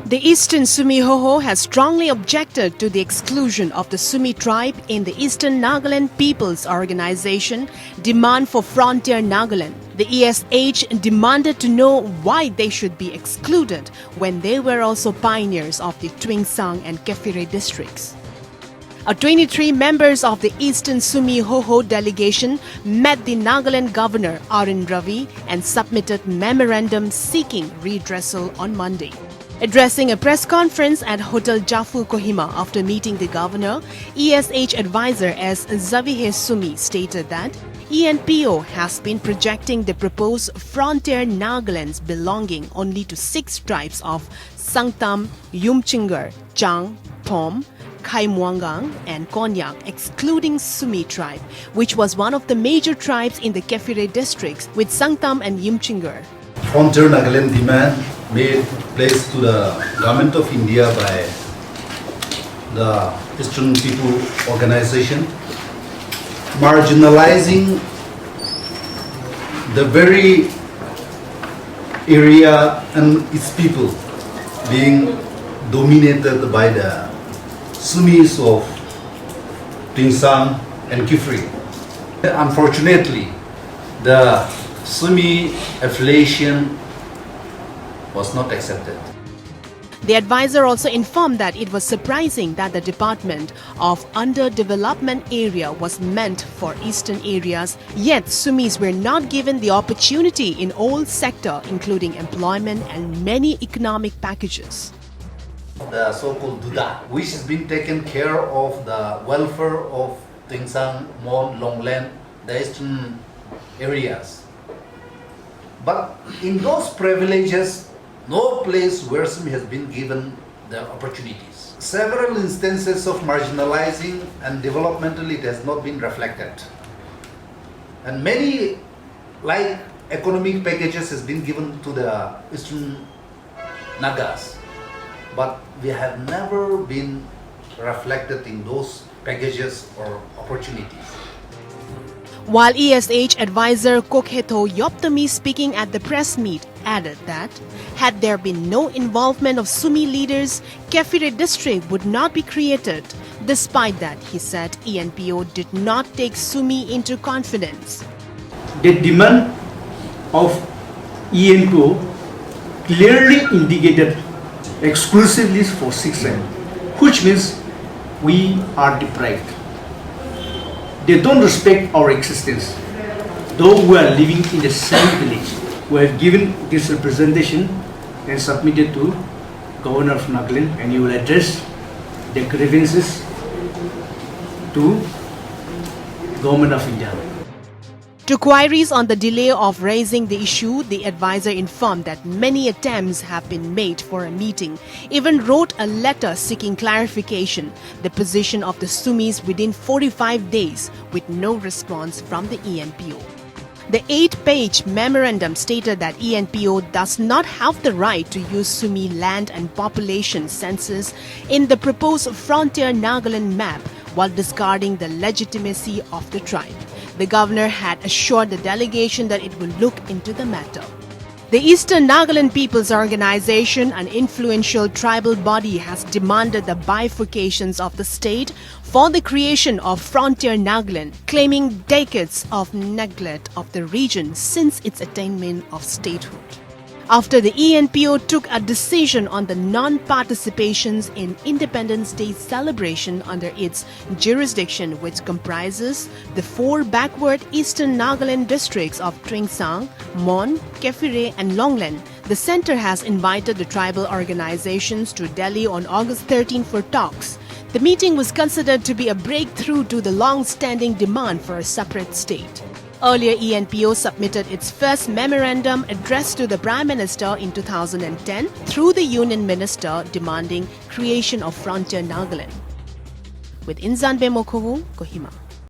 The Eastern Sumi Hoho has strongly objected to the exclusion of the Sumi tribe in the Eastern Nagaland People's Organization demand for Frontier Nagaland. The ESH demanded to know why they should be excluded when they were also pioneers of the Twingsang and Kefire districts. 23 members of the Eastern Sumi Hoho delegation met the Nagaland Governor Ravi and submitted memorandum seeking redressal on Monday. Addressing a press conference at Hotel Jafu, Kohima after meeting the governor, ESH advisor S. Zavihe Sumi stated that ENPO has been projecting the proposed Frontier Nagalands belonging only to 6 tribes of Sangtam, Yumchingar, Chang, Pom, Khaimwangang and Konyak, excluding Sumi tribe, which was one of the major tribes in the Kefire districts with Sangtam and Yumchingar. Frontier Nagaland demand made place to the Government of India by the Eastern People Organization, marginalizing the very area and its people being dominated by the Sumis of Twingsang and Kefire. Unfortunately, the Sumi affiliation was not accepted. The advisor also informed that it was surprising that the Department of Underdevelopment Area was meant for eastern areas, yet Sumis were not given the opportunity in all sectors, including employment and many economic packages. The so-called Duda, which has been taken care of the welfare of Twingsang, Mon, Longland, the eastern areas. But in those privileges, no place where Sumi has been given the opportunities. Several instances of marginalizing and developmental it has not been reflected. And many like economic packages has been given to the Eastern Nagas. But we have never been reflected in those packages or opportunities. While ESH advisor Kokheto Yoptami speaking at the press meet added that had there been no involvement of Sumi leaders, Kefire district would not be created. Despite that, he said ENPO did not take Sumi into confidence. The demand of ENPO clearly indicated exclusively for 6 tribes, which means we are deprived. They don't respect our existence, though we are living in the same village. We have given this representation and submitted to Governor of Nagaland, and he will address the grievances to Government of India. To queries on the delay of raising the issue, the advisor informed that many attempts have been made for a meeting, even wrote a letter seeking clarification the position of the Sumis within 45 days with no response from the ENPO. The 8-page memorandum stated that ENPO does not have the right to use Sumi land and population census in the proposed Frontier Nagaland map while discarding the legitimacy of the tribe. The governor had assured the delegation that it will look into the matter. The Eastern Nagaland People's Organization, an influential tribal body, has demanded the bifurcations of the state for the creation of Frontier Nagaland, claiming decades of neglect of the region since its attainment of statehood. After the ENPO took a decision on the non-participations in Independence Day celebration under its jurisdiction, which comprises the 4 backward Eastern Nagaland districts of Twingsang, Mon, Kefire and Longland, the centre has invited the tribal organizations to Delhi on August 13 for talks. The meeting was considered to be a breakthrough to the long-standing demand for a separate state. Earlier, ENPO submitted its first memorandum addressed to the Prime Minister in 2010 through the Union Minister demanding creation of Frontier Nagaland. With Inzan Bemokovu, Kohima.